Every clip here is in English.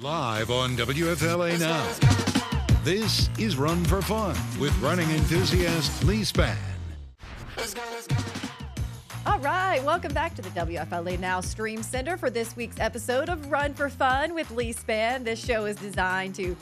Live on WFLA Now. This is Run for Fun with running enthusiast Leigh Spann. All right, welcome back to the WFLA Now Stream Center for this week's episode of Run for Fun with Leigh Spann. This show is designed to,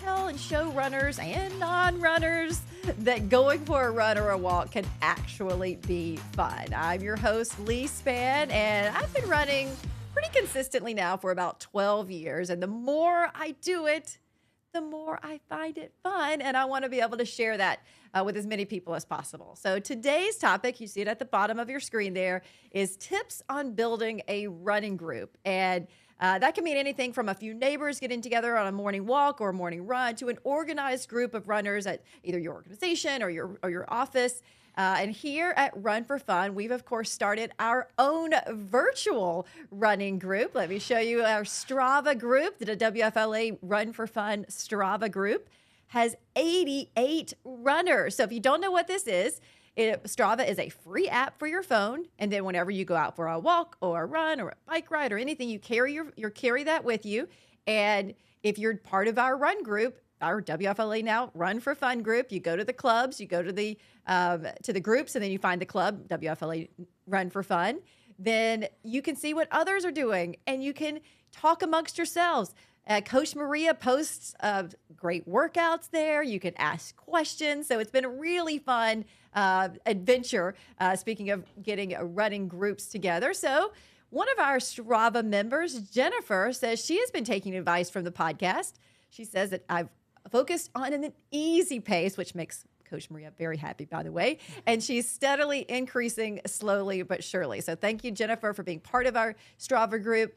tell and show runners and non-runners that going for a run or a walk can actually be fun. I'm your host, Leigh Spann, and I've been running pretty consistently now for about 12 years. And the more I do it, the more I find it fun. And I want to be able to share that with as many people as possible. So today's topic, you see it at the bottom of your screen there, is tips on building a running group. And that can mean anything from a few neighbors getting together on a morning walk or a morning run to an organized group of runners at either your organization or your office. And here at Run for Fun, we've, of course, started our own virtual running group. Let me show you our Strava group. The WFLA Run for Fun Strava group has 88 runners. So if you don't know what this is, Strava is a free app for your phone. And then whenever you go out for a walk or a run or a bike ride or anything, you carry that with you. And if you're part of our run group, our WFLA Now Run for Fun group, you go to the clubs, you go to the groups, and then you find the club, WFLA Run for Fun. Then you can see what others are doing, and you can talk amongst yourselves. Coach Maria posts great workouts there. You can ask questions. So it's been a really fun adventure, speaking of getting running groups together. So one of our Strava members, Jennifer, says she has been taking advice from the podcast. She says that I've focused on an easy pace, which makes Coach Maria very happy, by the way. And she's steadily increasing slowly but surely. So thank you, Jennifer, for being part of our Strava group.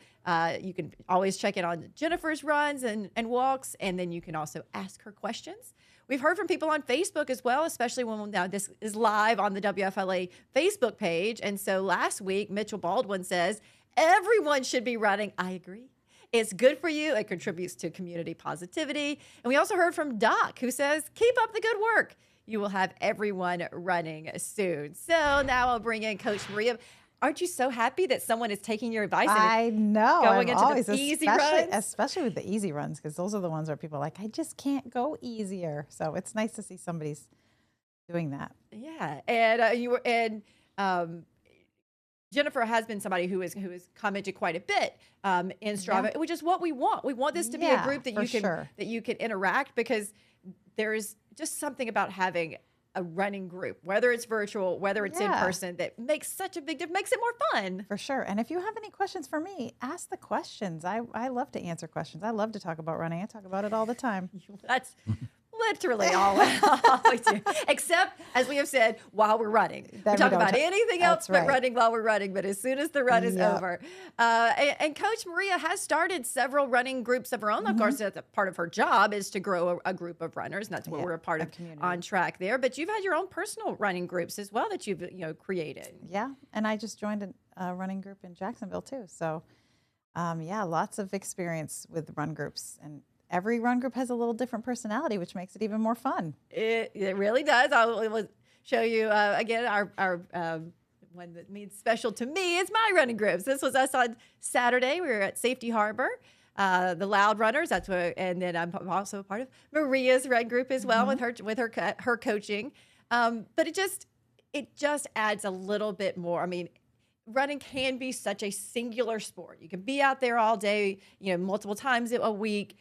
You can always check in on Jennifer's runs and walks, and then you can also ask her questions. We've heard from people on Facebook as well, especially when now this is live on the WFLA Facebook page. And so last week, Mitchell Baldwin says, everyone should be running. I agree. It's good for you. It contributes to community positivity. And we also heard from Doc, who says, keep up the good work. You will have everyone running soon. So now I'll bring in Coach Maria. Aren't you so happy that someone is taking your advice? And I know. Going into the easy runs? Especially with the easy runs, because those are the ones where people are like, I just can't go easier. So it's nice to see somebody's doing that. Yeah. And Jennifer has been somebody who has commented quite a bit in Strava, which is what we want. We want this to be a group that you can interact, because there's just something about having a running group, whether it's virtual, whether it's in person, that makes such a big difference, makes it more fun. For sure. And if you have any questions for me, ask the questions. I love to answer questions. I love to talk about running. I talk about it all the time. That's literally all we do. Except, as we have said, while we're running. We talk about anything else but running while we're running. But as soon as the run is over. And Coach Maria has started several running groups of her own. Of course, that's a part of her job is to grow a group of runners. And that's what we're a part of On Track there. But you've had your own personal running groups as well that you've created. Yeah. And I just joined a running group in Jacksonville, too. So, lots of experience with run groups. And every run group has a little different personality, which makes it even more fun. It really does. I will show you again our one that means special to me is my running groups. This was us on Saturday. We were at Safety Harbor, the Loud Runners. That's what, and then I'm also a part of Maria's run group as well with her coaching. But it just adds a little bit more. I mean, running can be such a singular sport. You can be out there all day, multiple times a week,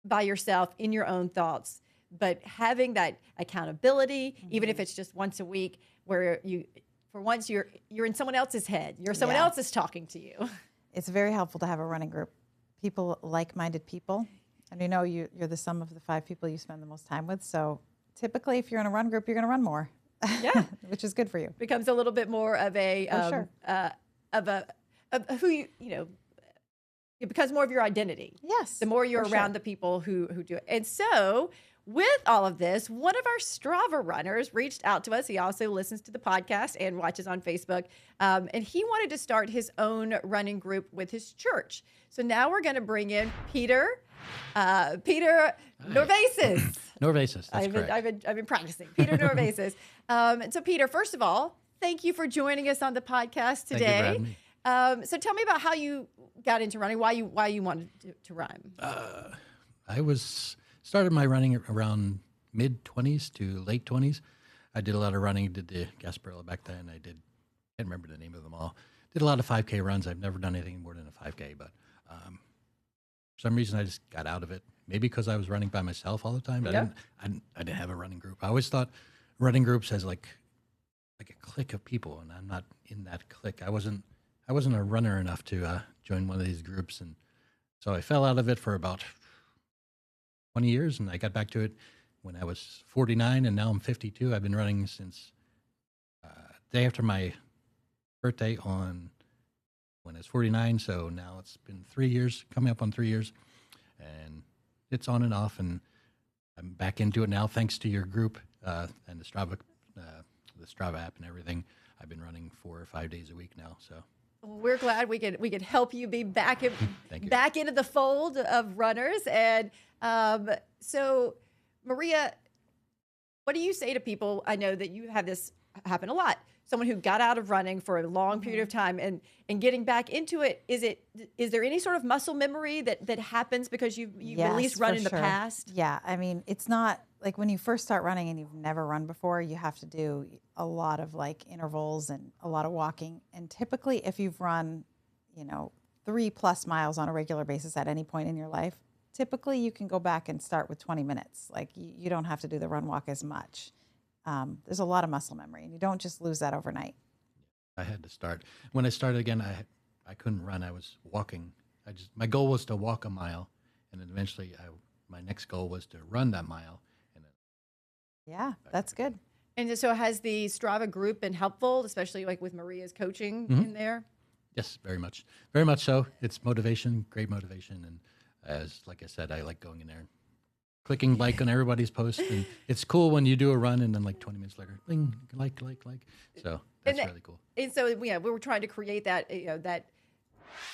by yourself in your own thoughts, but having that accountability, even if it's just once a week, where for once you're in someone else's head, someone else is talking to you. It's very helpful to have a running group. People, like-minded people, and you're the sum of the 5 people you spend the most time with. So typically, if you're in a run group, you're going to run more. Yeah, which is good for you. Becomes a little bit more of a of who you. It becomes more of your identity. Yes. The more you're around the people who do it. And so with all of this, one of our Strava runners reached out to us. He also listens to the podcast and watches on Facebook. And he wanted to start his own running group with his church. So now we're going to bring in Peter Norvasis. Norvasis, that's correct. I've been practicing. Peter Norvasis. And so Peter, first of all, thank you for joining us on the podcast today. Thank you for having me. So tell me about how you got into running, why you wanted to run. I started my running around mid-20s to late 20s. I did a lot of running, did the Gasparilla back then. Can't remember the name of them all. Did a lot of 5K runs. I've never done anything more than a 5K, but for some reason I just got out of it. Maybe because I was running by myself all the time. Yep. I didn't have a running group. I always thought running groups has like a clique of people, and I'm not in that clique. I wasn't a runner enough to join one of these groups, and so I fell out of it for about 20 years, and I got back to it when I was 49, and now I'm 52. I've been running since day after my birthday on when I was 49, so now it's been 3 years, coming up on 3 years, and it's on and off, and I'm back into it now thanks to your group and the Strava app and everything. I've been running 4 or 5 days a week now, so. We're glad we could help you be back Thank you. back into the fold of runners. And so, Maria, what do you say to people? I know that you have this happen a lot. Someone who got out of running for a long period of time and getting back into it. Is there any sort of muscle memory that happens because you've Yes, at least run for in the sure. past? Yeah, I mean, it's not like when you first start running and you've never run before, you have to do a lot of like intervals and a lot of walking. And typically if you've run, 3+ miles on a regular basis at any point in your life, typically you can go back and start with 20 minutes. Like you don't have to do the run walk as much. There's a lot of muscle memory, and you don't just lose that overnight. I had to start. When I started again, I couldn't run. I was walking. My goal was to walk a mile, and then eventually my next goal was to run that mile. And then Yeah, that's good. And so has the Strava group been helpful, especially like with Maria's coaching in there? yes, very much so. It's motivation, great motivation, and like I said, I like going in there, and clicking like on everybody's post, and it's cool when you do a run and then like 20 minutes later, bing, like. So that's really cool. And so, we were trying to create that,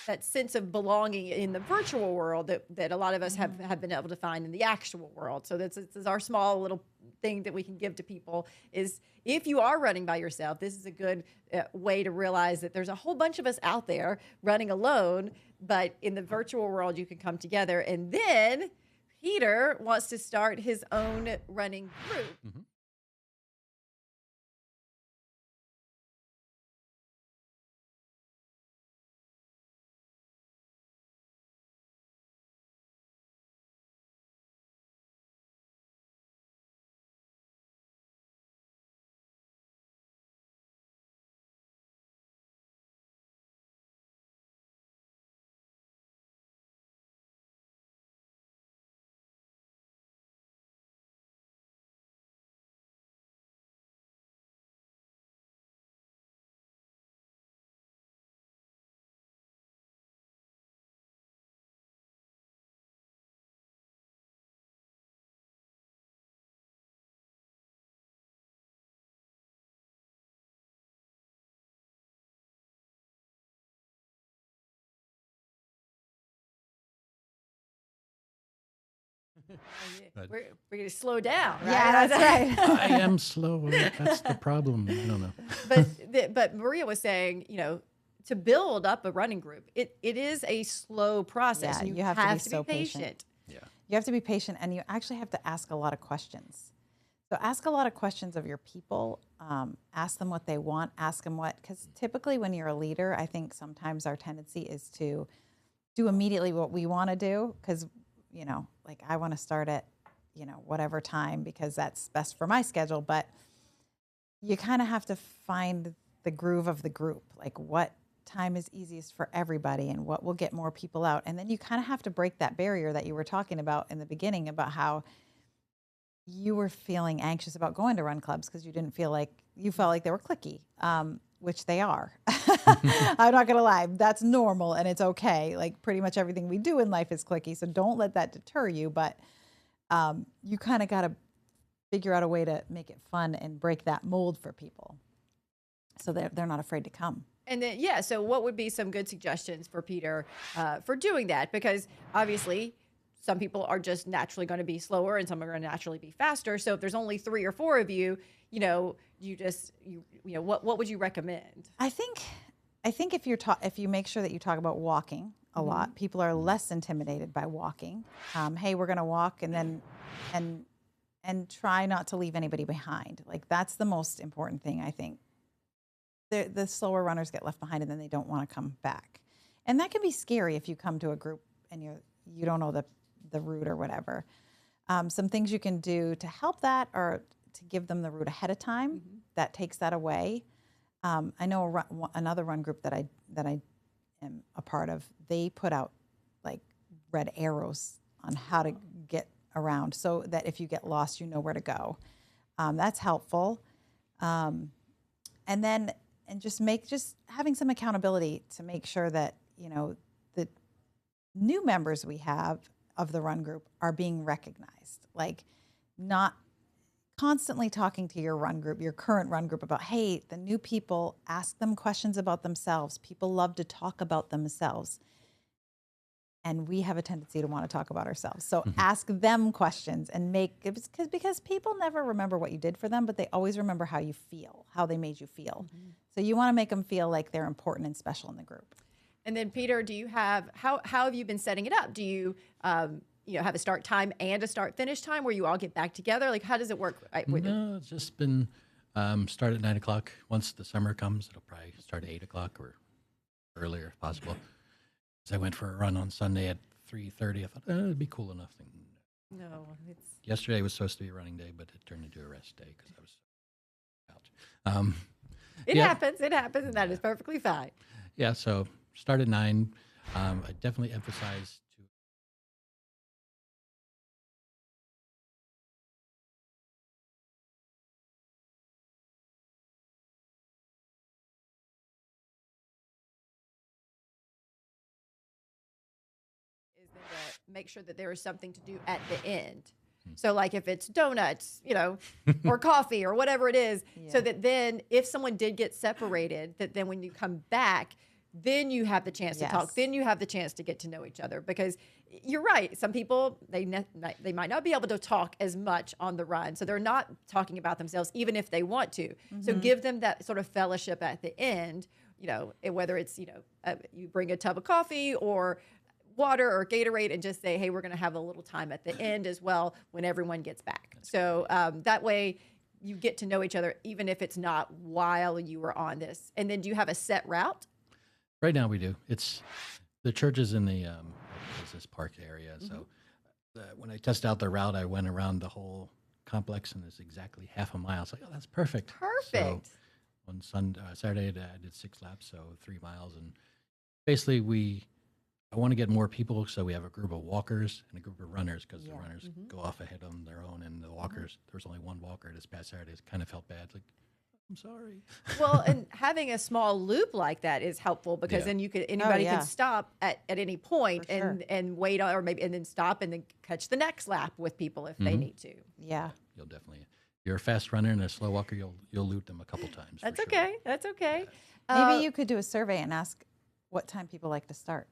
that sense of belonging in the virtual world that a lot of us have been able to find in the actual world. So this is our small little thing that we can give to people is if you are running by yourself, this is a good way to realize that there's a whole bunch of us out there running alone, but in the virtual world, you can come together. And then Peter wants to start his own running group. Mm-hmm. We're going to slow down, right? Yeah, that's right. I am slow. That's the problem. I don't know. But Maria was saying, to build up a running group, it is a slow process. Yeah, and you have to be so patient. Yeah. You have to be patient, and you actually have to ask a lot of questions. So ask a lot of questions of your people. Ask them what they want. Ask them because typically when you're a leader, I think sometimes our tendency is to do immediately what we want to do because, like I want to start at, whatever time because that's best for my schedule. But you kind of have to find the groove of the group, like what time is easiest for everybody and what will get more people out. And then you kind of have to break that barrier that you were talking about in the beginning about how you were feeling anxious about going to run clubs because you felt like they were cliquey, which they are. I'm not going to lie. That's normal and it's okay. Like pretty much everything we do in life is cliquey. So don't let that deter you. But you kind of got to figure out a way to make it fun and break that mold for people so they're not afraid to come. And then, so what would be some good suggestions for Peter for doing that? Because obviously some people are just naturally going to be slower and some are going to naturally be faster. So if there's only 3 or 4 of you, what would you recommend? I think I think if you make sure that you talk about walking a lot, people are less intimidated by walking. Hey, we're going to walk, and then and try not to leave anybody behind. Like, that's the most important thing, I think. The slower runners get left behind, and then they don't want to come back, and that can be scary if you come to a group and you don't know the route or whatever. Some things you can do to help that are to give them the route ahead of time. That takes that away. I know another run group that I am a part of. They put out like red arrows on how to get around, so that if you get lost, you know where to go. That's helpful. And just having some accountability to make sure that the new members we have of the run group are being recognized. Like, not constantly talking to your current run group about, hey, the new people, ask them questions about themselves. People love to talk about themselves. And we have a tendency to want to talk about ourselves. So ask them questions and because people never remember what you did for them, but they always remember how they made you feel. So you want to make them feel like they're important and special in the group. And then, Peter, do you have, how have you been setting it up? Do you, have a start time and a start finish time where you all get back together? Like, how does it work? No, it's just been start at 9 o'clock. Once the summer comes, it'll probably start at 8 o'clock or earlier if possible. So I went for a run on Sunday at 3:30. I thought, it'd be cool enough. No, Yesterday was supposed to be a running day, but it turned into a rest day because I was out. It happens, and that is perfectly fine. Yeah, so start at 9. I definitely emphasize to is then to make sure that there is something to do at the end. So like if it's donuts, or coffee or whatever it is, so that then if someone did get separated, that then when you come back, then you have the chance to talk. Then you have the chance to get to know each other, because you're right. Some people, they might not be able to talk as much on the run. So they're not talking about themselves, even if they want to. So give them that sort of fellowship at the end, whether it's, you bring a tub of coffee or water or Gatorade, and just say, hey, we're going to have a little time at the end as well when everyone gets back. So that way you get to know each other, even if it's not while you were on this. And then do you have a set route? Right now we do. It's the church is in the business park area. So when I tested out the route, I went around the whole complex, and it's exactly half a mile. It's like, oh, that's perfect. Perfect. So on Saturday, I did 6 laps, so 3 miles. And basically I want to get more people, so we have a group of walkers and a group of runners, because the runners go off ahead on their own, and the walkers, there was only one walker this past Saturday. It kind of felt bad. It's like, I'm sorry. Well, and having a small loop like that is helpful, because then anybody can stop at any point and wait, or maybe, and then stop and then catch the next lap with people if they need to. Yeah. You'll definitely, you're a fast runner and a slow walker, you'll loot them a couple times. That's for okay. Sure. That's okay. Maybe you could do a survey and ask what time people like to start.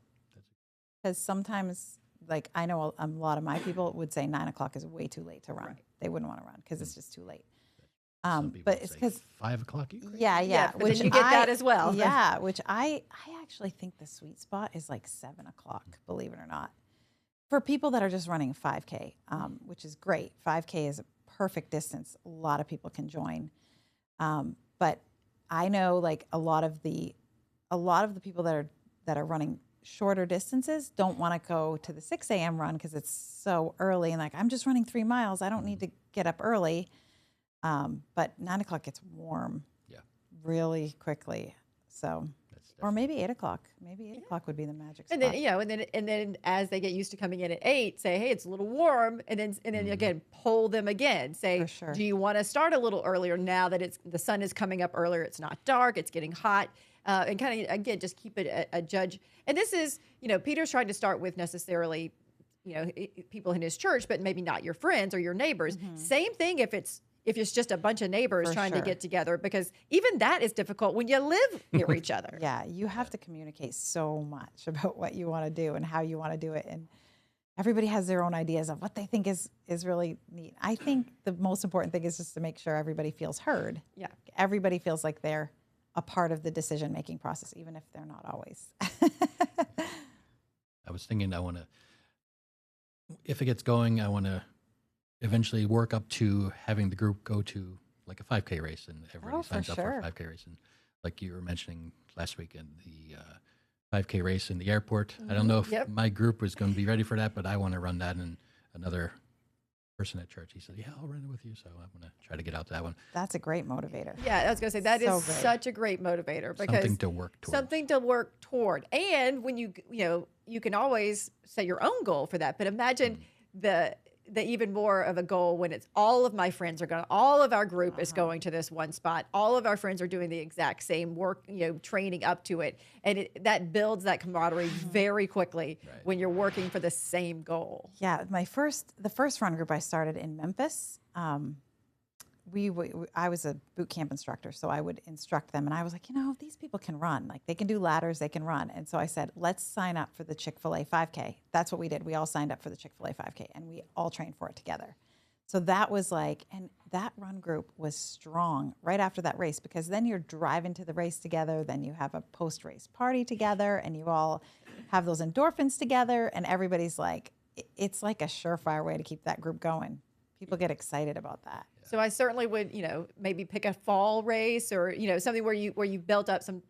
Because sometimes, like, I know a lot of my people would say 9 o'clock is way too late to run. Right. They wouldn't want to run because it's just too late. But it's because 5 o'clock. Yeah. But then you get that as well. Yeah, which I actually think the sweet spot is like 7 o'clock. Believe it or not, for people that are just running 5K, which is great. 5K is a perfect distance. A lot of people can join, but I know like a lot of the people that are running shorter distances don't want to go to the 6 a.m. run because it's so early, and like, I'm just running 3 miles. I don't need to get up early. But 9 o'clock gets warm really quickly. So, or maybe 8 o'clock. Maybe 8 o'clock would be the magic spot. And then, and then as they get used to coming in at 8, say, hey, it's a little warm. And then again, poll them again. Say, do you want to start a little earlier now that the sun is coming up earlier? It's not dark. It's getting hot. And kind of, again, just keep it a judge. And this is, Peter's trying to start with necessarily, people in his church, but maybe not your friends or your neighbors. Same thing if it's just a bunch of neighbors trying to get together, because even that is difficult when you live near each other. Yeah, you have to communicate so much about what you want to do and how you want to do it. And everybody has their own ideas of what they think is really neat. I think the most important thing is just to make sure everybody feels heard. Yeah. Everybody feels like they're a part of the decision-making process, even if they're not always. I was thinking if it gets going, I want to eventually work up to having the group go to like a 5K race, and everybody signs up for a 5K race. And like you were mentioning last weekend, the 5K race in the airport. I don't know if my group was going to be ready for that, but I want to run that. And another person at church, he said, yeah, I'll run it with you. So I'm going to try to get out to that one. That's a great motivator. Yeah, I was going to say that is such a great motivator, because something to work toward. Something to work toward. And when you can always set your own goal for that. But imagine the even more of a goal when it's all of my friends are going, all of our group is going to this one spot. All of our friends are doing the exact same work, training up to it. And that builds that camaraderie very quickly when you're working for the same goal. Yeah. The first run group I started in Memphis, I was a boot camp instructor, so I would instruct them, and I was like, these people can run. Like, they can do ladders, they can run. And so I said, let's sign up for the Chick-fil-A 5K. That's what we did. We all signed up for the Chick-fil-A 5K, and we all trained for it together. So that was and that run group was strong right after that race, because then you're driving to the race together, then you have a post-race party together, and you all have those endorphins together, and everybody's like, it's like a surefire way to keep that group going. People get excited about that. So I certainly would, maybe pick a fall race, or something where you built up some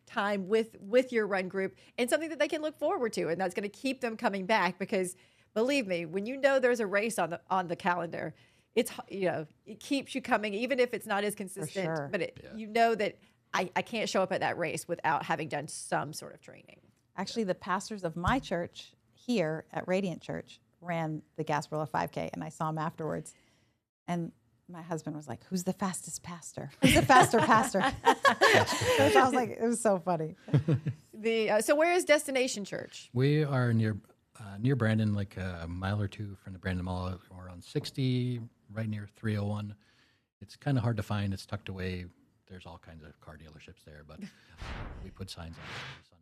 time with your run group, and something that they can look forward to, and that's going to keep them coming back. Because believe me, when there's a race on the calendar, it's it keeps you coming, even if it's not as consistent. For sure. But that I can't show up at that race without having done some sort of training. Actually, the pastors of my church here at Radiant Church ran the Gasparilla 5K, and I saw him afterwards. And my husband was like, who's the fastest pastor? Who's the faster pastor? So I was like, it was so funny. So where is Destination Church? We are near Brandon, like a mile or two from the Brandon Mall. We're on 60, right near 301. It's kind of hard to find. It's tucked away. There's all kinds of car dealerships there, but we put signs on every Sunday.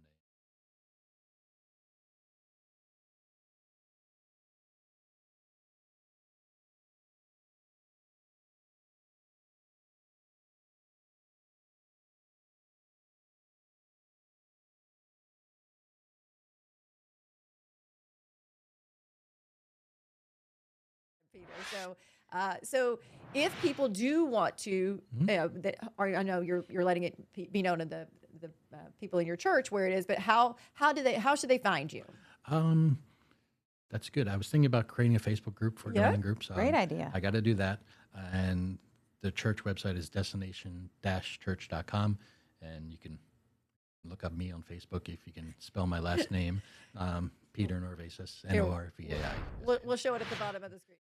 So if people do want to, I know you're letting it be known to the people in your church where it is, but how should they find you? That's good. I was thinking about creating a Facebook group for running groups. Great idea. I got to do that. And the church website is destination-church.com, and you can look up me on Facebook if you can spell my last name, Peter Norvasas, Norvai. We'll show it at the bottom of the screen.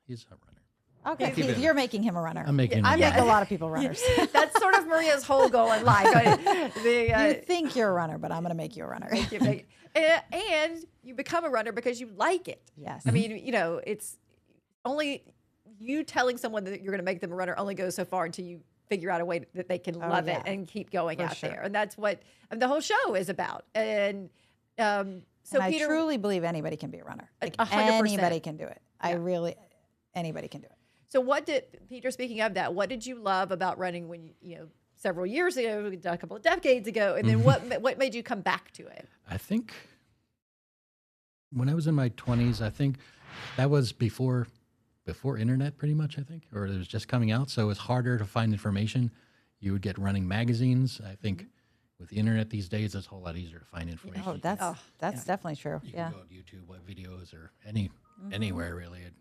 He's a runner. Okay, Keith, you're making him a runner. I'm making him I a make runner. a lot of people runners. That's sort of Maria's whole goal in life. You think you're a runner, but I'm going to make you a runner. And you become a runner because you like it. Yes. I mean, it's only you telling someone that you're going to make them a runner only goes so far until you figure out a way that they can love it and keep going out there. And that's what the whole show is about. And so and Peter, I truly believe anybody can be a runner. Like 100%. Anybody can do it. Anybody can do it. So Peter, speaking of that, what did you love about running when several years ago, a couple of decades ago, and then what made you come back to it? I think when I was in my 20s, I think that was before internet, pretty much, I think, or it was just coming out. So it was harder to find information. You would get running magazines. I think with the internet these days, it's a whole lot easier to find information. Oh, that's definitely true. You can go to YouTube, videos, or anywhere really, and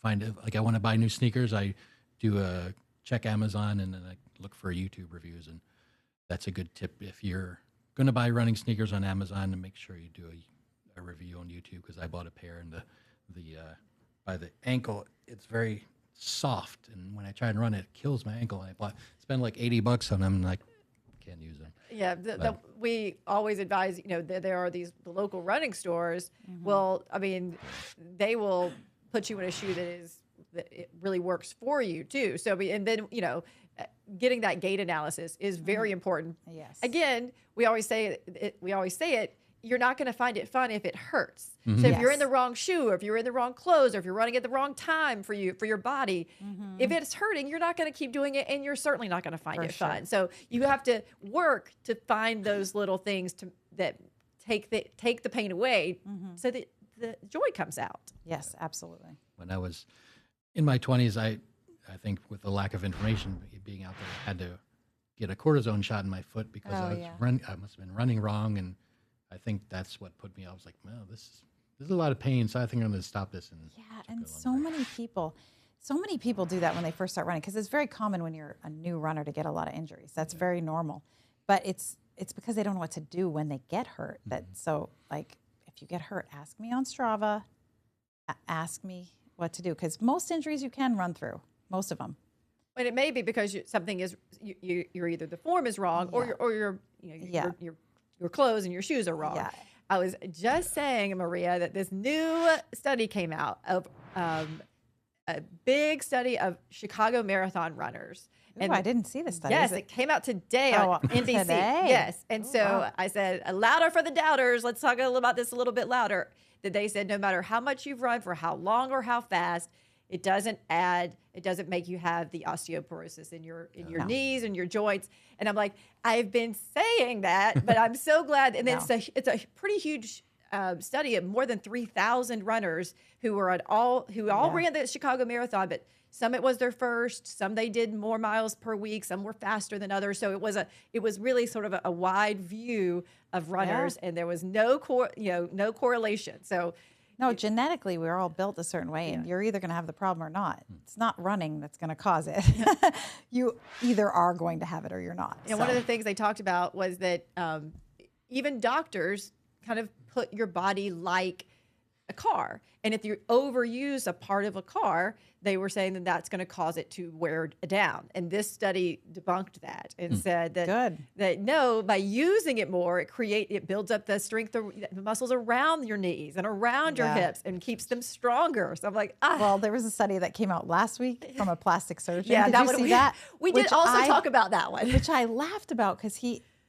find it. Like I want to buy new sneakers, I do check Amazon and then I look for YouTube reviews, and that's a good tip if you're going to buy running sneakers on Amazon, and make sure you do a review on YouTube, because I bought a pair and the by the ankle it's very soft, and when I try and run it kills my ankle. And I spent like $80 on them, and like can't use them. Yeah, we always advise, there are the local running stores. Well, I mean, they will put you in a shoe that it really works for you too. So, and then, getting that gait analysis is very important. Yes. Again, we always say it, you're not going to find it fun if it hurts. So if you're in the wrong shoe, or if you're in the wrong clothes, or if you're running at the wrong time for your body, if it's hurting, you're not going to keep doing it, and you're certainly not going to find it fun. So you have to work to find those little things that take the pain away, so that the joy comes out. Yes, absolutely. When I was in my 20s, I think with the lack of information, being out there, I had to get a cortisone shot in my foot because I must have been running wrong, and I think that's what put me. I was like, well, this is a lot of pain, so I think I'm going to stop this. And so many people do that when they first start running, because it's very common when you're a new runner to get a lot of injuries. That's very normal, but it's because they don't know what to do when they get hurt. So like, if you get hurt, ask me on Strava. Ask me what to do, because most injuries you can run through, most of them. But it may be because something is you're either the form is wrong, or your clothes and your shoes are wrong. Yeah. I was just saying, Maria, that this new study came out of a big study of Chicago marathon runners. And I didn't see this study. Yes, it came out today on NBC. Today? Yes. And I said, louder for the doubters. Let's talk about this a little bit louder. That they said no matter how much you've run, for how long or how fast, it doesn't make you have the osteoporosis in your knees and your joints. And I'm like, I've been saying that, but I'm so glad. And it's a pretty huge study of more than 3,000 runners who all ran the Chicago Marathon, but some it was their first, some they did more miles per week, some were faster than others. So it was really sort of a wide view of runners, and there was no correlation. So. No, genetically, we're all built a certain way, and you're either going to have the problem or not. It's not running that's going to cause it. You either are going to have it or you're not. And one of the things they talked about was that even doctors kind of put your body like a car. And if you overuse a part of a car, they were saying that that's going to cause it to wear down. And this study debunked that and said that no, by using it more, it builds up the strength of the muscles around your knees and around your hips and keeps them stronger. So I'm like, Well, there was a study that came out last week from a plastic surgeon. Yeah, did you see that? We did also talk about that one. Which I laughed about, because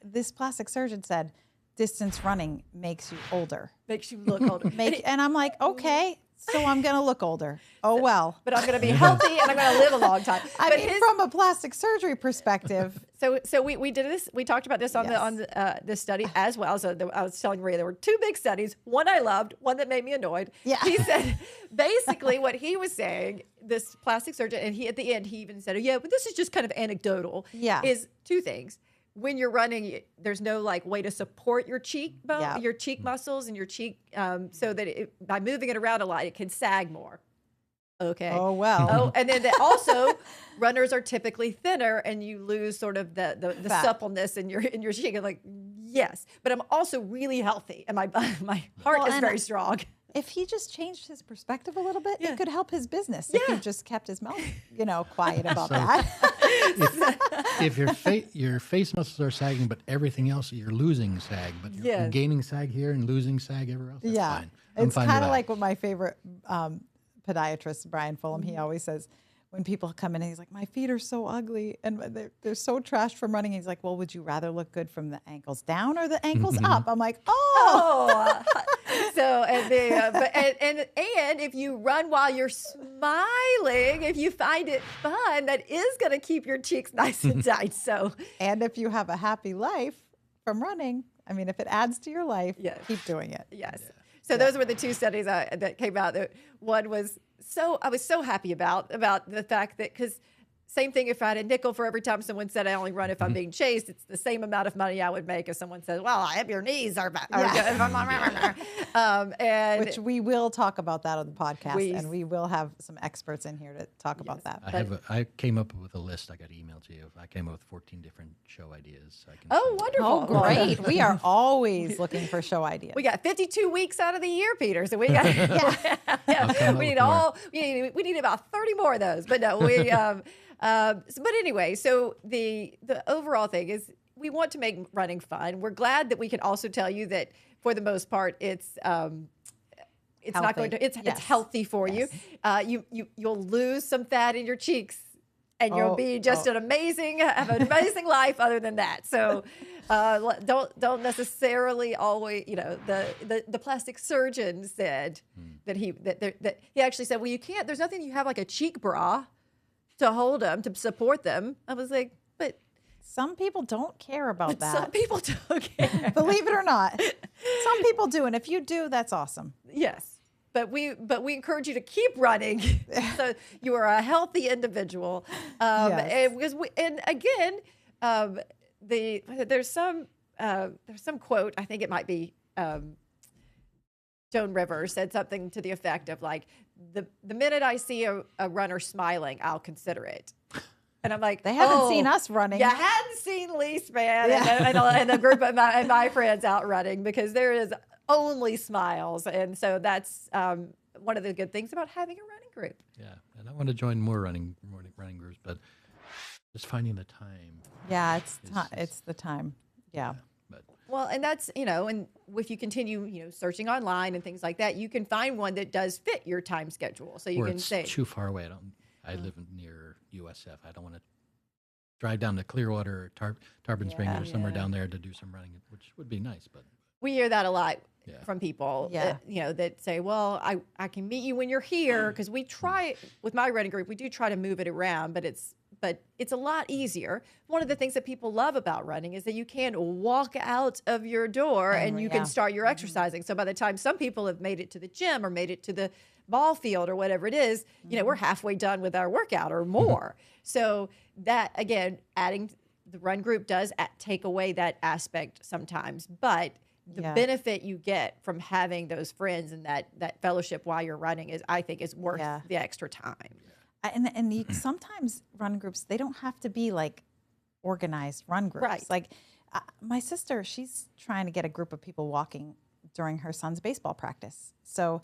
this plastic surgeon said, distance running makes you older. Makes you look older. And I'm like, okay, so I'm going to look older. Oh, well. But I'm going to be healthy and I'm going to live a long time. From a plastic surgery perspective. So we did this. We talked about this on this study as well. So I was telling Maria there were two big studies. One I loved, one that made me annoyed. Yeah. He said basically what he was saying, this plastic surgeon, and at the end he even said, but this is just kind of anecdotal. Yeah. Is two things. When you're running, there's no way to support your cheekbone, your cheek muscles and your cheek, so that by moving it around a lot, it can sag more. Okay. Oh, well. Oh, and then runners are typically thinner, and you lose sort of the suppleness in your cheek. I'm like, yes, but I'm also really healthy, and my heart is very strong. If he just changed his perspective a little bit, it could help his business. If he just kept his mouth, quiet about that. If your face muscles are sagging, but everything else you're losing sag, but you're gaining sag here and losing sag everywhere else. That's fine. It's kind of like what my favorite podiatrist, Brian Fulham, he always says, when people come in and he's like, my feet are so ugly and they're so trashed from running. He's like, well, would you rather look good from the ankles down or the ankles up? I'm like, So and if you run while you're smiling, if you find it fun, that is going to keep your cheeks nice and tight. So, and if you have a happy life from running, if it adds to your life, keep doing it. Yes. Yeah. So those were the two studies that came out. One was I was so happy about the fact that, because same thing, if I had a nickel for every time someone said I only run if I'm being chased, it's the same amount of money I would make if someone says, well, I have your knees are good. Which we will talk about that on the podcast, and we will have some experts in here to talk about that. I came up with a list. I got emailed to you. I came up with 14 different show ideas. Wonderful. Oh, great. We are always looking for show ideas. We got 52 weeks out of the year, Peter, so we got we need about 30 more of those. But no, but anyway, so the overall thing is we want to make running fun. We're glad that we can also tell you that for the most part, it's not going to, it's healthy for you. You'll lose some fat in your cheeks and you'll be just have an amazing life other than that. So don't necessarily always, the plastic surgeon said that he actually said, well, you can't, there's nothing, you have like a cheek bra to hold them, to support them. I was like, but some people don't care about that. Some people don't care. Believe it or not. Some people do. And if you do, that's awesome. Yes. But we encourage you to keep running, so you are a healthy individual. And again, there's some quote. I think it might be Joan Rivers said something to the effect of like, the minute I see a runner smiling, I'll consider it. And I'm like, they haven't seen us running. You hadn't seen Leigh Span and a group of my friends out running, because there is only smiles. And so that's one of the good things about having a running group. Yeah, and I want to join more running groups, but just finding the time. Yeah, it's the time. Yeah. Well, and that's, and if you continue, searching online and things like that, you can find one that does fit your time schedule. So you can say, too far away. I live near USF. I don't want to drive down to Clearwater or Tarpon Springs or somewhere down there to do some running, which would be nice. But we hear that a lot from people, that say, well, I can meet you when you're here, because we try, with my running group, we do try to move it around, but it's a lot easier. One of the things that people love about running is that you can walk out of your door and you can start your exercising. So by the time some people have made it to the gym or made it to the ball field or whatever it is, we're halfway done with our workout or more. So that, again, adding the run group does take away that aspect sometimes, but the benefit you get from having those friends and that fellowship while you're running I think is worth the extra time. And sometimes run groups, they don't have to be like organized run groups. Right. Like my sister, she's trying to get a group of people walking during her son's baseball practice. So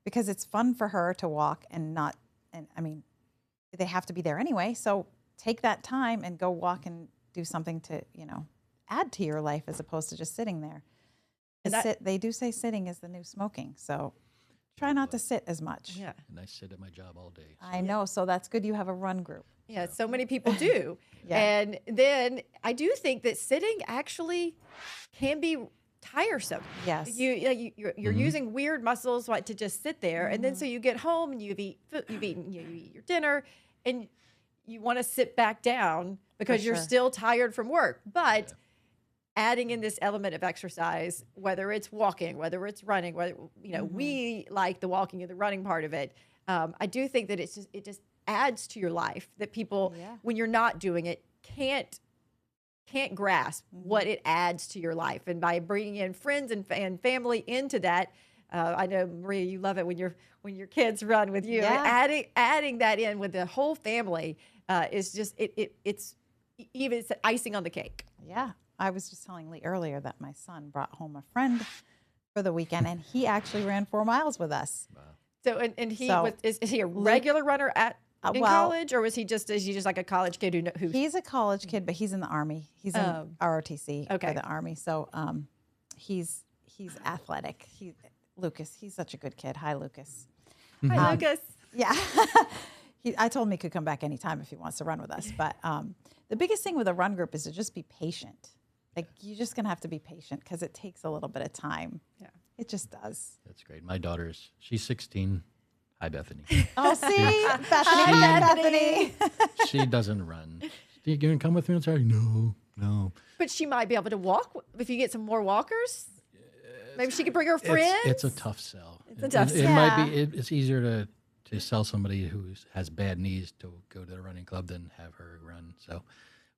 because it's fun for her to walk and I mean, they have to be there anyway. So take that time and go walk and do something to, add to your life as opposed to just sitting there. They do say sitting is the new smoking. So try not to sit as much. Yeah. And I sit at my job all day. So. I know. So that's good you have a run group. Yeah, so many people do. And then I do think that sitting actually can be tiresome. Yes. You're using weird muscles to just sit there. And then so you get home and you eat your dinner and you want to sit back down because you're still tired from work. But adding in this element of exercise, whether it's walking, whether it's running, whether we like the walking and the running part of it. I do think that it just adds to your life, that people, when you're not doing it, can't grasp what it adds to your life. And by bringing in friends and family into that, I know, Maria, you love it when your kids run with you. Adding that in with the whole family is just it's icing on the cake. Yeah. I was just telling Leigh earlier that my son brought home a friend for the weekend, and he actually ran 4 miles with us. Wow. So, and he is he a regular runner in college, or is he just like a college kid who? He's a college kid, but he's in the Army. He's in ROTC for the Army. So he's athletic. Lucas, he's such a good kid. Hi, Lucas. Hi, Lucas. Yeah. I told him he could come back anytime if he wants to run with us. But the biggest thing with a run group is to just be patient. Like, you're just going to have to be patient because it takes a little bit of time. Yeah. It just does. That's great. My she's 16. Hi, Bethany. Oh, see? Bethany. She doesn't run. You going to come with me? I'm sorry. No. But she might be able to walk if you get some more walkers. Maybe she could bring her friends. It's a tough sell. It might be. It's easier to sell somebody who has bad knees to go to the running club than have her run. So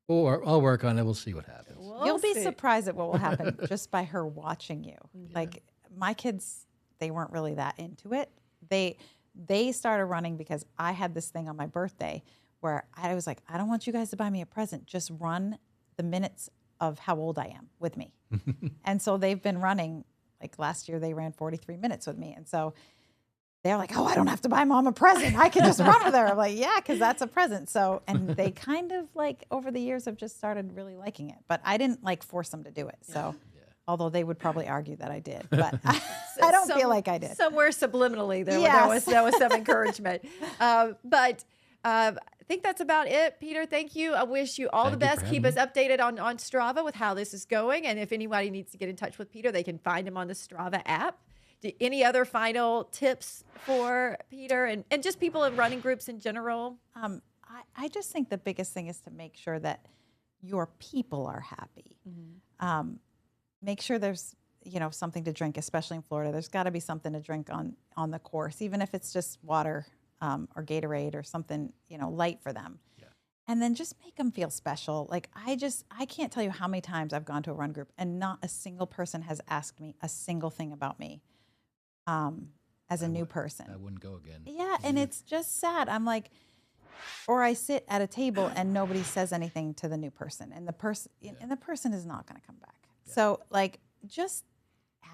I'll work on it. We'll see what happens. You'll be surprised at what will happen just by her watching you. Yeah. Like, my kids, they weren't really that into it. They started running because I had this thing on my birthday where I was like, I don't want you guys to buy me a present. Just run the minutes of how old I am with me. And so they've been running. Like, last year they ran 43 minutes with me. And so they're like, oh, I don't have to buy mom a present. I can just run with her. I'm like, yeah, because that's a present. So, and they kind of like over the years have just started really liking it. But I didn't like force them to do it. So, although they would probably argue that I did, but I don't feel like I did. Somewhere subliminally, there was some encouragement. I think that's about it, Peter. Thank you. I wish you all the best. Keep us updated on Strava with how this is going. And if anybody needs to get in touch with Peter, they can find him on the Strava app. Any other final tips for Peter and just people in running groups in general? I just think the biggest thing is to make sure that your people are happy. Make sure there's, something to drink, especially in Florida. There's got to be something to drink on the course, even if it's just water or Gatorade or something, light for them. Yeah. And then just make them feel special. Like I can't tell you how many times I've gone to a run group and not a single person has asked me a single thing about me as a new person. I wouldn't go again. Yeah, and it's just sad. I'm like, or I sit at a table and nobody says anything to the new person, and the person is not going to come back. Yeah. So just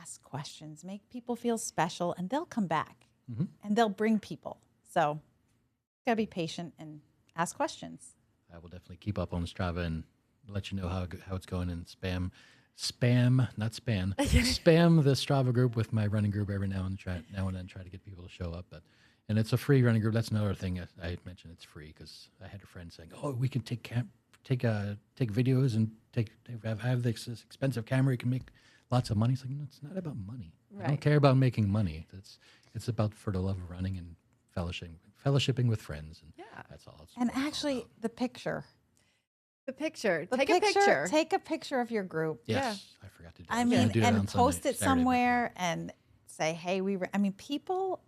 ask questions, make people feel special, and they'll come back, and they'll bring people. So gotta be patient and ask questions. I will definitely keep up on Strava and let you know how it's going, and spam the Strava group with my running group every now and then, try to get people to show up. And it's a free running group. That's another thing I mentioned. It's free because I had a friend saying, "Oh, we can take videos and I have this expensive camera. You can make lots of money." It's like, no, it's not about money. Right. I don't care about making money. It's about for the love of running and fellowshipping with friends, and that's all. And actually, the picture. Take a picture of your group. Yes, I forgot to do that. I mean, and post it somewhere and say, hey, people,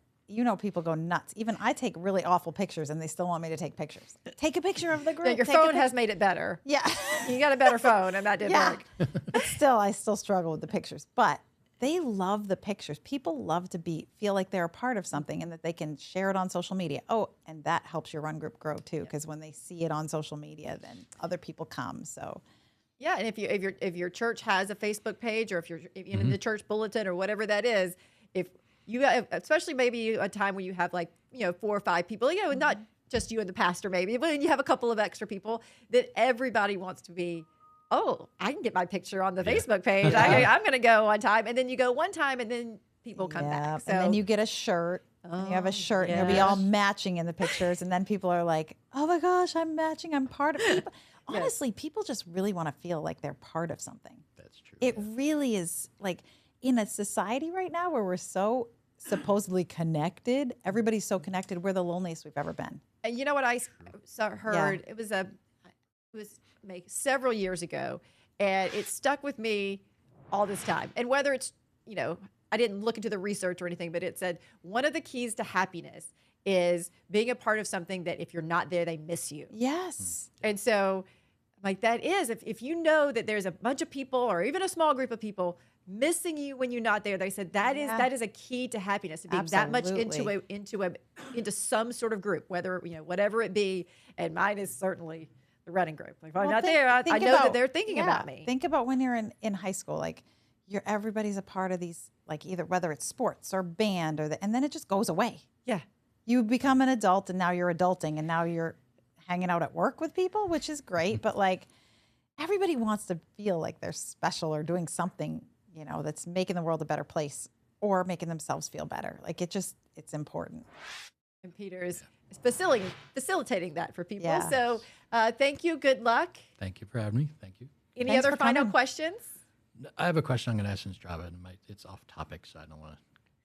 people go nuts. Even I take really awful pictures and they still want me to take pictures. Take a picture of the group. Yeah, your phone has made it better. Yeah. You got a better phone and that didn't work. But I still struggle with the pictures. But they love the pictures. People love to feel like they're a part of something and that they can share it on social media. Oh, and that helps your run group grow too, because when they see it on social media, then other people come. So, yeah, and if your church has a Facebook page, or if you're in the church bulletin or whatever that is, if you have, especially maybe a time when you have 4 or 5 people, not just you and the pastor maybe, but you have a couple of extra people, that everybody wants to be. Oh, I can get my picture on the Facebook page. I'm going to go one time. And then you go one time and then people come back. So. And then you get a shirt. And you have a shirt and you'll be all matching in the pictures. And then people are like, oh my gosh, I'm matching. I'm part of it. Honestly, people just really want to feel like they're part of something. That's true. It really is in a society right now where we're so supposedly connected. Everybody's so connected. We're the loneliest we've ever been. And you know what I heard? Yeah. It was several years ago, and it stuck with me all this time. And whether it's, I didn't look into the research or anything, but it said one of the keys to happiness is being a part of something that if you're not there, they miss you. Yes. And so that is, if you know that there's a bunch of people or even a small group of people missing you when you're not there, they said that is a key to happiness, to being that much into some sort of group, whether, whatever it be. And mine is certainly the running group. If I'm not there, I know that they're thinking about me. Think about when you're in high school, everybody's a part of these, either whether it's sports or band and then it just goes away. Yeah. You become an adult and now you're adulting and now you're hanging out at work with people, which is great. But everybody wants to feel like they're special or doing something, that's making the world a better place or making themselves feel better. It's important. And Peter is facilitating that for people. Yeah. So thank you. Good luck. Thank you for having me. Thank you. Any other final questions? I have a question I'm going to ask in Strava, and it's off topic, so I don't want to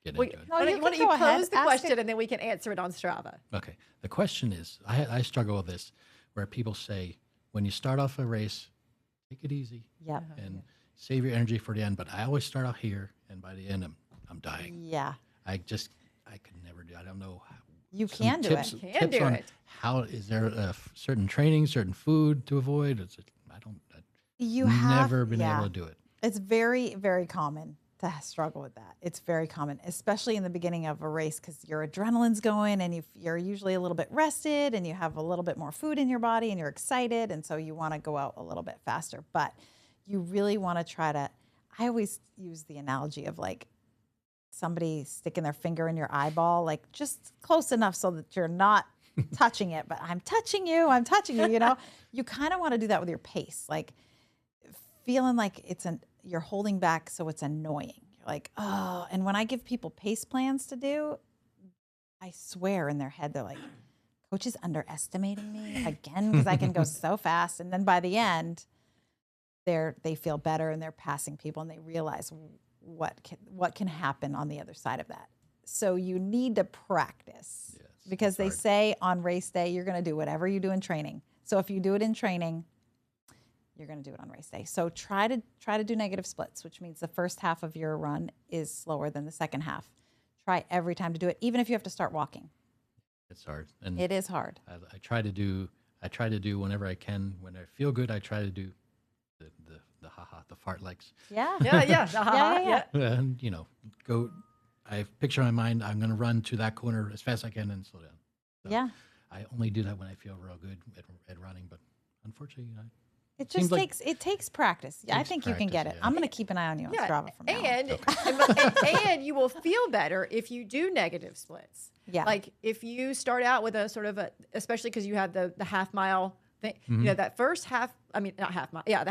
get into it. No, why don't you pose the question, and then we can answer it on Strava. Okay. The question is, I struggle with this, where people say, when you start off a race, take it easy. Yep. And save your energy for the end. But I always start out here, and by the end, I'm dying. Yeah. I could never do it. I don't know how. You can do it. Tips on how, is there a certain training, certain food to avoid? You've never been able to do it. It's very, very common to struggle with that. It's very common, especially in the beginning of a race, because your adrenaline's going and you're usually a little bit rested and you have a little bit more food in your body and you're excited. And so you want to go out a little bit faster. But you really want to I always use the analogy of somebody sticking their finger in your eyeball, like just close enough so that you're not touching it, but I'm touching you, you know? You kind of want to do that with your pace, like feeling like you're holding back so it's annoying. You're like, oh, and when I give people pace plans to do, I swear in their head, they're like, Coach is underestimating me again because I can go so fast. And then by the end, they feel better and they're passing people and they realize what can happen on the other side of that. So you need to practice because they say on race day, you're going to do whatever you do in training. So if you do it in training, you're going to do it on race day. So try to do negative splits, which means the first half of your run is slower than the second half. Try every time to do it, even if you have to start walking. It's hard. And it is hard. I try to do whenever I can. When I feel good, I try to do the haha, the fartlegs. Yeah. Yeah. Yeah. And I picture in my mind, I'm going to run to that corner as fast as I can and slow down. So Yeah. I only do that when I feel real good at running, but unfortunately, it just takes practice. Yeah, I think you can get it. Yeah. I'm going to keep an eye on you on Strava from now on. And you will feel better if you do negative splits. Yeah. Like if you start out with a sort of especially because you have the half mile thing, you know, that first the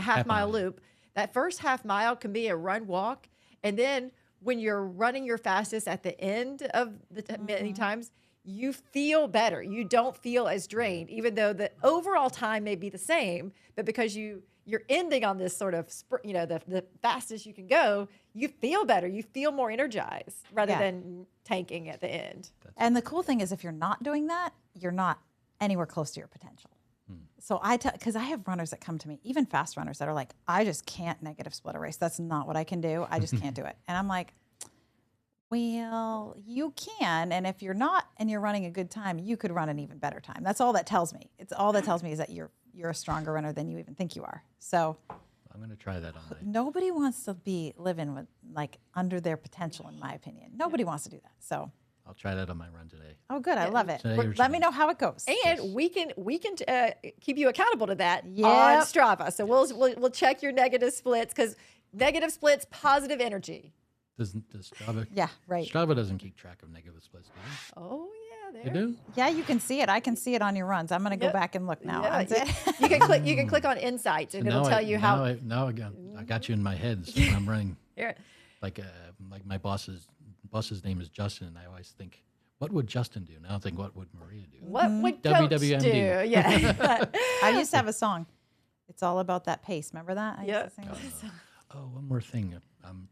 half mile loop, that first half mile can be a run walk. And then when you're running your fastest at the end of the many times, you feel better. You don't feel as drained, even though the overall time may be the same, but because you're ending on this sort of, the fastest you can go, you feel better. You feel more energized rather than tanking at the end. And the cool thing is if you're not doing that, you're not anywhere close to your potential. So because I have runners that come to me, even fast runners that are like, I just can't negative split a race. That's not what I can do. I just can't do it. And I'm like, well, you can. And if you're not and you're running a good time, you could run an even better time. That's all that tells me. It's all that tells me is that you're a stronger runner than you even think you are. So I'm going to try that on there. nobody wants to be living with like under their potential, in my opinion. Nobody wants to do that. So I'll try that on my run today. oh, good. I love it. Today Let me know how it goes. And we can keep you accountable to that Yep. on Strava. So we'll check your negative splits because negative splits, positive energy. Does Strava? Yeah, right. Strava doesn't keep track of negative splits, do Oh yeah, they? They do? Yeah, you can see it. I can see it on your runs. I'm going to go back and look now. Yeah, you can click. You can click on Insights, and it'll tell you how. Now I got you in my head. So when I'm running. Here. Like my boss's name is Justin, and I always think, what would Justin do? Now I think, what would Maria do? What would Coach do? WWMD. Yeah. I used to have a song. It's all about that pace. Remember that? I used to sing that. Oh, one more thing. I'm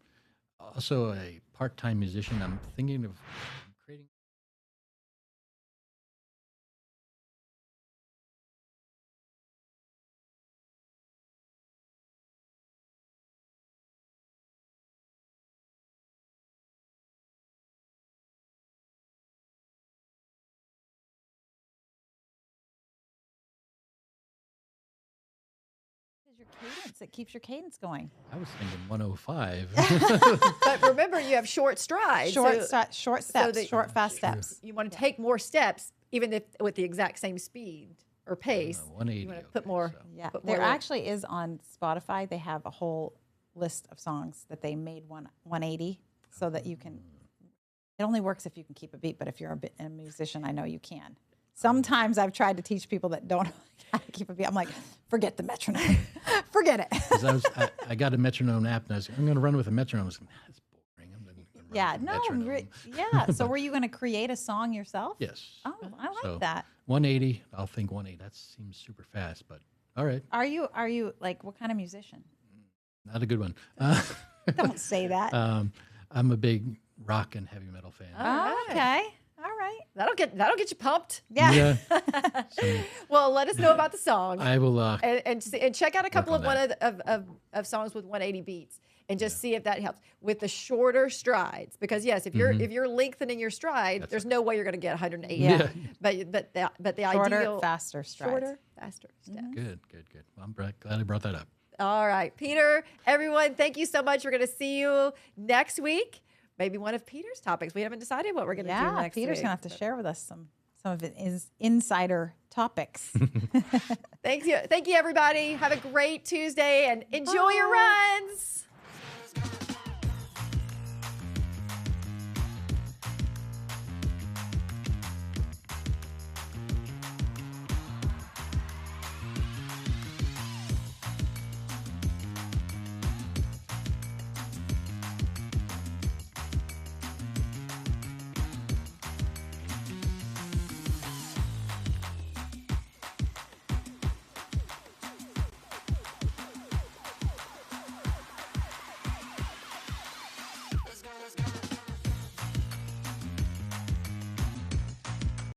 also a part-time musician. I'm thinking of creating. Your cadence. It keeps your cadence going. I was thinking 105. But remember, you have short strides. Short steps, short fast steps. You want to take more steps, even if with the exact same speed or pace. 180. You want to put more. So. Yeah, put more there actually is on Spotify. They have a whole list of songs that they made 180 so that you can. It only works if you can keep a beat, but if you're a musician, I know you can. Sometimes I've tried to teach people that don't know how to keep a beat. I'm like, forget the metronome. Forget it. 'Cause I got a metronome app, and I'm going to run with a metronome. I was like, that's boring. I'm gonna run Yeah, with a no, metronome. yeah. So were you going to create a song yourself? Yes. Oh, I like So, that. 180. I'll think 180. That seems super fast, but all right. Are you like what kind of musician? Not a good one. Don't say that. I'm a big rock and heavy metal fan. Oh, okay. All right. That'll get you pumped. Yeah. So Well, let us know about the song. I will. and check out a couple on of songs with 180 beats and just see if that helps with the shorter strides. Because yes, if you're lengthening your stride, there's no way you're going to get 180. Yeah. But the Shorter, ideal faster strides. shorter, faster steps. Good. Well, I'm glad I brought that up. All right, Peter, everyone, thank you so much. We're going to see you next week. Maybe one of Peter's topics. We haven't decided what we're going to do next Peter's week. going to have to share with us some of his insider topics. Thank you, everybody. Have a great Tuesday and enjoy your runs.